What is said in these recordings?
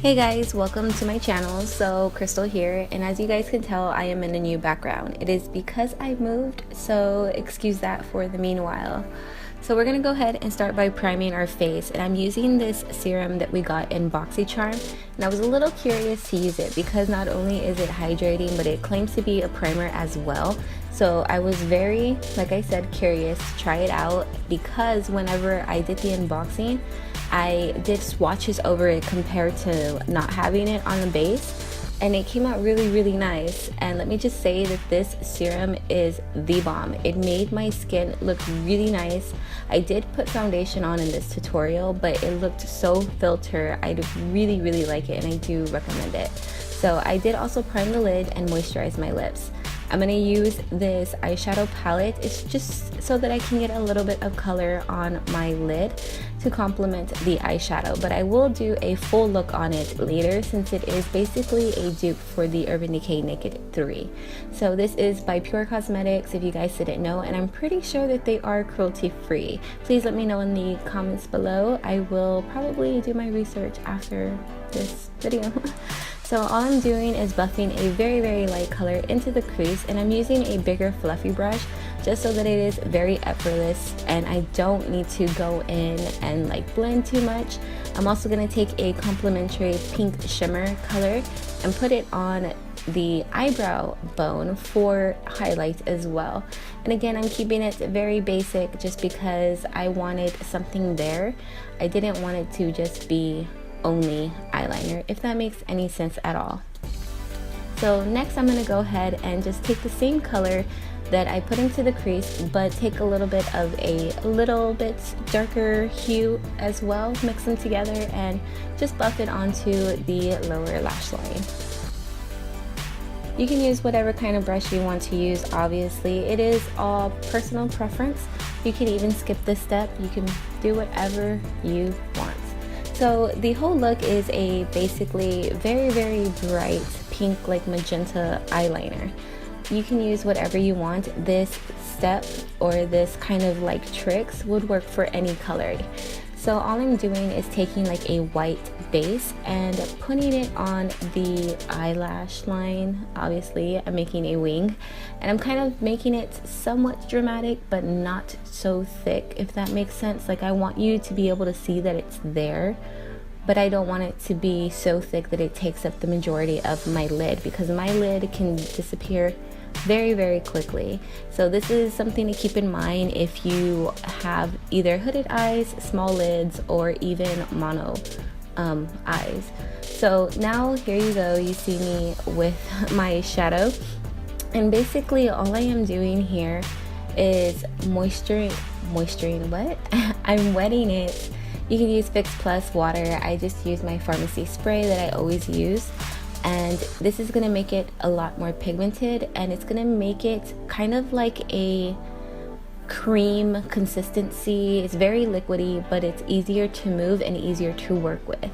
Hey guys, welcome to my channel. So Crystal here, and as you guys can tell, I am in a new background. It is because I moved, so excuse that for the meanwhile. So we're gonna go ahead and start by priming our face, and I'm using this serum that we got in BOXYCHARM, and I was a little curious to use it because not only is it hydrating, but it claims to be a primer as well. So I was very, like I said, curious to try it out because whenever I did the unboxing, I did swatches over it compared to not having it on the base, and it came out really nice. And let me just say that this serum is the bomb. It made my skin look really nice. I did put foundation on in this tutorial, but it looked so filter. I really like it, and I do recommend it. So I did also prime the lid and moisturize my lips. I'm going to use this eyeshadow palette. It's just so that I can get a little bit of color on my lid to complement the eyeshadow, but I will do a full look on it later since it is basically a dupe for the Urban Decay Naked 3. So this is by Pure Cosmetics, if you guys didn't know, and I'm pretty sure that they are cruelty free. Please let me know in the comments below. I will probably do my research after this video. So all I'm doing is buffing a very light color into the crease, and I'm using a bigger fluffy brush just so that it is very effortless and I don't need to go in and like blend too much. I'm also going to take a complementary pink shimmer color and put it on the eyebrow bone for highlight as well. And again, I'm keeping it very basic just because I wanted something there. I didn't want it to just be only eyeliner, if that makes any sense at all. So next I'm going to go ahead and just take the same color that I put into the crease, but take a little bit of a little bit darker hue as well, mix them together and just buff it onto the lower lash line. You can use whatever kind of brush you want to use. Obviously it is all personal preference. You can even skip this step. You can do whatever you want. So the whole look is a basically very bright pink, like magenta eyeliner. You can use whatever you want. This step or this kind of like tricks would work for any color. So all I'm doing is taking like a white base and putting it on the eyelash line. Obviously I'm making a wing, and I'm kind of making it somewhat dramatic but not so thick, if that makes sense. Like I want you to be able to see that it's there, but I don't want it to be so thick that it takes up the majority of my lid, because my lid can disappear very quickly. So this is something to keep in mind if you have either hooded eyes, small lids, or even mono eyes. So now here you go, you see me with my shadow, and basically all I am doing here is moisturizing what? I'm wetting it. You can use Fix Plus water. I just use my pharmacy spray that I always use, and this is gonna make it a lot more pigmented, and it's gonna make it kind of like a cream consistency. It's very liquidy, but it's easier to move and easier to work with,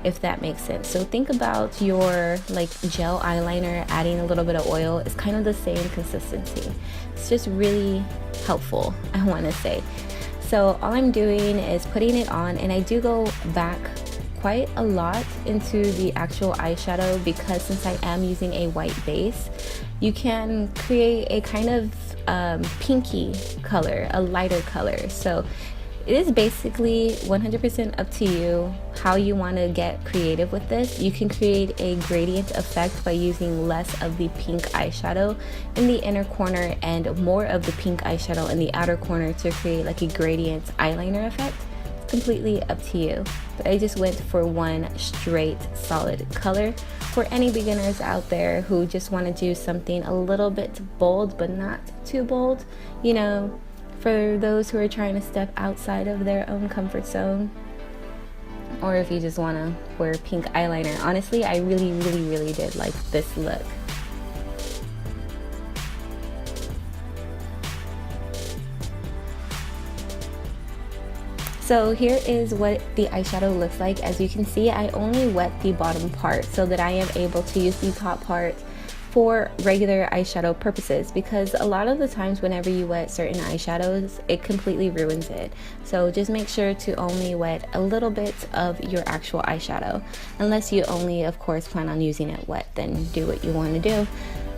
if that makes sense. So think about your like gel eyeliner, adding a little bit of oil. It's kind of the same consistency. It's just really helpful, I want to say. So all I'm doing is putting it on, and I do go back quite a lot into the actual eyeshadow because since I am using a white base, you can create a kind of pinky color, a lighter color. So it is basically 100% up to you how you want to get creative with this. You can create a gradient effect by using less of the pink eyeshadow in the inner corner and more of the pink eyeshadow in the outer corner to create like a gradient eyeliner effect. It's completely up to you, but I just went for one straight solid color for any beginners out there who just want to do something a little bit bold but not too bold, you know, for those who are trying to step outside of their own comfort zone, or if you just want to wear pink eyeliner. Honestly, I really did like this look. So here is what the eyeshadow looks like. As you can see, I only wet the bottom part so that I am able to use the top part for regular eyeshadow purposes, because a lot of the times whenever you wet certain eyeshadows, it completely ruins it. So just make sure to only wet a little bit of your actual eyeshadow, unless you only of course plan on using it wet, then do what you want to do.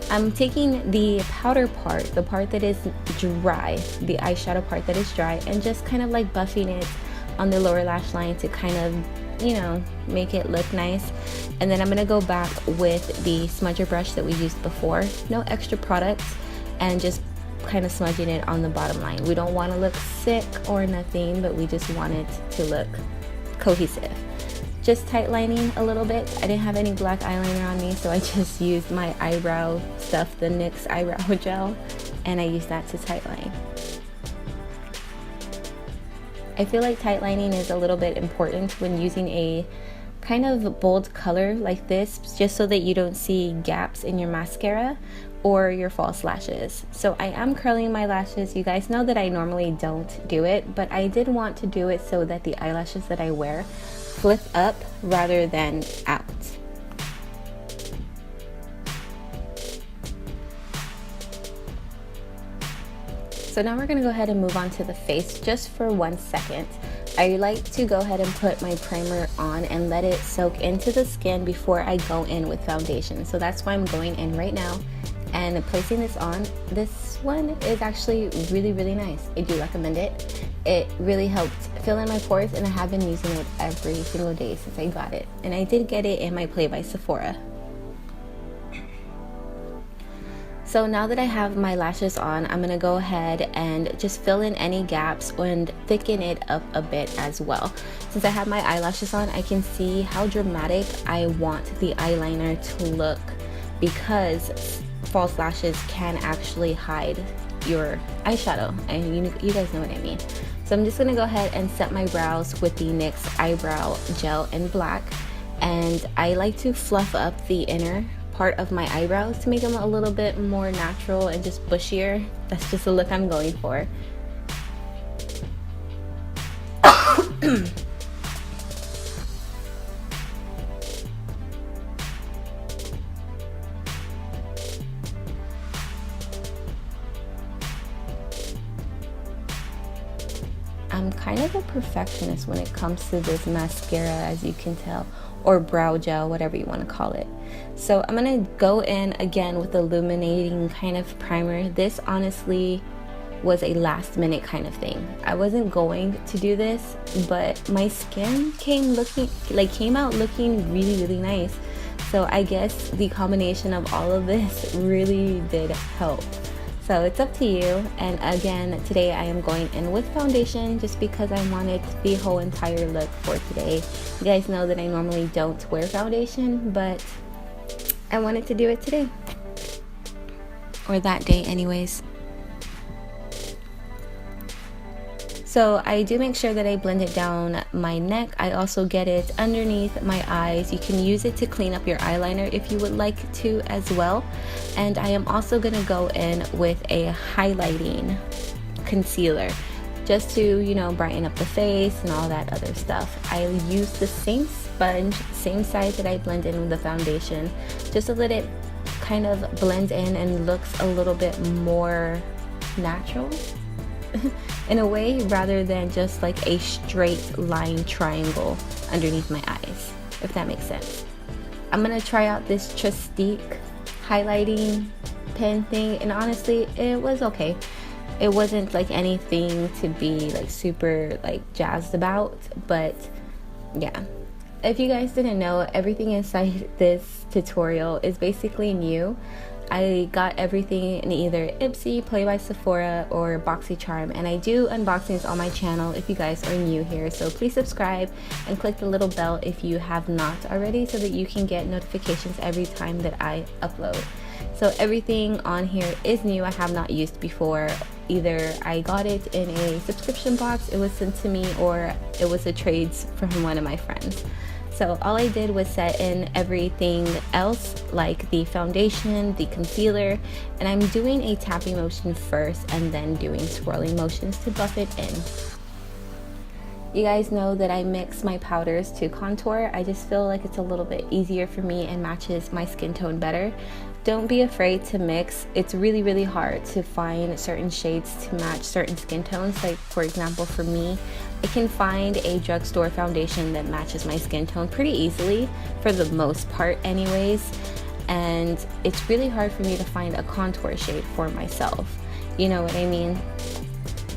I'm taking the powder part, the part that is dry, the eyeshadow part that is dry, and just kind of like buffing it on the lower lash line to kind of, you know, make it look nice. And then I'm gonna go back with the smudger brush that we used before, no extra product, and just kind of smudging it on the bottom line. We don't want to look sick or nothing, but we just want it to look cohesive. Just tight lining a little bit. I didn't have any black eyeliner on me, so I just used my eyebrow stuff, the NYX eyebrow gel, and I used that to tight line. I feel like tight lining is a little bit important when using a kind of bold color like this, just so that you don't see gaps in your mascara or your false lashes. So I am curling my lashes. You guys know that I normally don't do it, but I did want to do it so that the eyelashes that I wear flip up rather than out. So now we're gonna go ahead and move on to the face just for 1 second. I like to go ahead and put my primer on and let it soak into the skin before I go in with foundation. So that's why I'm going in right now and placing this on. This one is actually really, really nice. I do recommend it. It really helped fill in my pores, and I have been using it every single day since I got it. And I did get it in my Play by Sephora. So now that I have my lashes on, I'm gonna go ahead and just fill in any gaps and thicken it up a bit as well. Since I have my eyelashes on, I can see how dramatic I want the eyeliner to look, because false lashes can actually hide your eyeshadow, and you guys know what I mean. So I'm just gonna go ahead and set my brows with the NYX eyebrow gel in black, and I like to fluff up the inner part of my eyebrows to make them a little bit more natural and just bushier. That's just the look I'm going for. I'm kind of a perfectionist when it comes to this mascara, as you can tell, or brow gel, whatever you want to call it. So I'm gonna go in again with illuminating kind of primer. This honestly was a last minute kind of thing. I wasn't going to do this, but my skin came out looking really, really nice. So I guess the combination of all of this really did help. So it's up to you. And again, today I am going in with foundation just because I wanted the whole entire look for today. You guys know that I normally don't wear foundation, but I wanted to do it today. Or that day anyways. So I do make sure that I blend it down my neck. I also get it underneath my eyes. You can use it to clean up your eyeliner if you would like to as well. And I am also gonna go in with a highlighting concealer just to, you know, brighten up the face and all that other stuff. I use the same sponge, same size that I blend in with the foundation, just so that it kind of blends in and looks a little bit more natural in a way, rather than just like a straight line triangle underneath my eyes, if that makes sense. I'm gonna try out this Trustique highlighting pen thing, and honestly it was okay. It wasn't like anything to be like super like jazzed about, but yeah. If you guys didn't know, everything inside this tutorial is basically new. I got everything in either IPSY, Play by Sephora, or BOXYCHARM, and I do unboxings on my channel if you guys are new here. So please subscribe and click the little bell if you have not already, so that you can get notifications every time that I upload. So everything on here is new. I have not used before. Either I got it in a subscription box, it was sent to me, or it was a trades from one of my friends. So all I did was set in everything else, like the foundation, the concealer, and I'm doing a tapping motion first and then doing swirling motions to buff it in. You guys know that I mix my powders to contour. I just feel like it's a little bit easier for me and matches my skin tone better. Don't be afraid to mix. It's really hard to find certain shades to match certain skin tones. Like for example, for me, I can find a drugstore foundation that matches my skin tone pretty easily, for the most part anyways. And it's really hard for me to find a contour shade for myself. You know what I mean?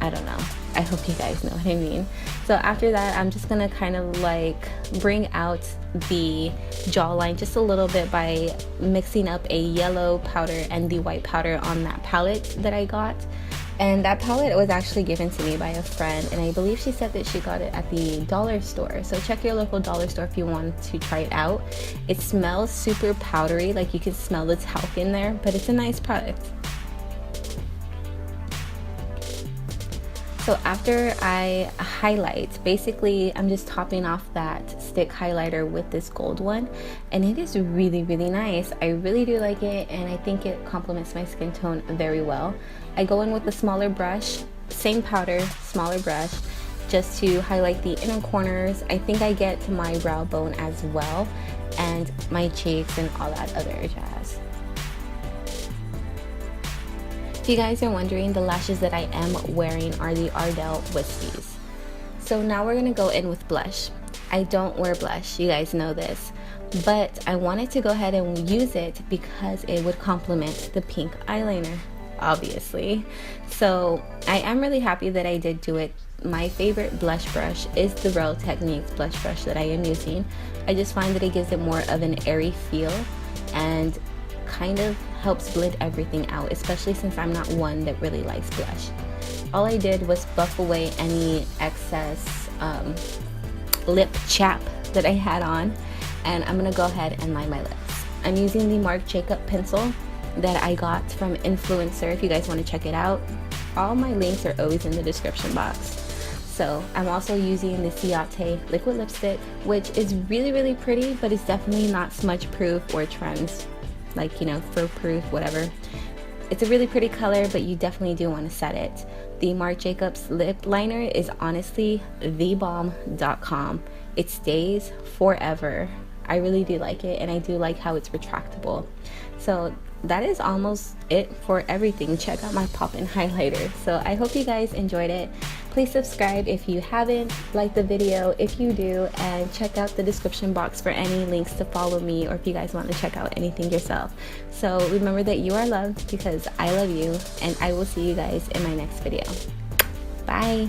I don't know. I hope you guys know what I mean. So after that, I'm just gonna kind of like bring out the jawline just a little bit by mixing up a yellow powder and the white powder on that palette that I got. And that palette was actually given to me by a friend, and I believe she said that she got it at the dollar store. So check your local dollar store if you want to try it out. It smells super powdery, like you can smell the talc in there, but it's a nice product. So after I highlight, basically I'm just topping off that stick highlighter with this gold one, and it is really nice. I really do like it, and I think it complements my skin tone very well. I go in with a smaller brush, same powder, smaller brush, just to highlight the inner corners. I think I get to my brow bone as well, and my cheeks and all that other jazz. If you guys are wondering, the lashes that I am wearing are the Ardell Wispies. So now we're gonna go in with blush. I don't wear blush, you guys know this, but I wanted to go ahead and use it because it would complement the pink eyeliner, obviously. So I am really happy that I did do it. My favorite blush brush is the Real Techniques blush brush that I am using. I just find that it gives it more of an airy feel and kind of helps blend everything out, especially since I'm not one that really likes blush. All I did was buff away any excess lip chap that I had on, and I'm gonna go ahead and line my lips. I'm using the Marc Jacob pencil that I got from Influencer. If you guys want to check it out, all my links are always in the description box. So I'm also using the Ciate liquid lipstick, which is really pretty, but it's definitely not smudge proof or trends, like, you know, fur proof, whatever. It's a really pretty color, but you definitely do want to set it. The Marc Jacobs lip liner is honestly thebomb.com. It stays forever. I really do like it, and I do like how it's retractable. So that is almost it for everything. Check out my pop-in highlighter. So I hope you guys enjoyed it. Please subscribe if you haven't, like the video if you do, and check out the description box for any links to follow me, or if you guys want to check out anything yourself. So remember that you are loved because I love you, and I will see you guys in my next video. Bye.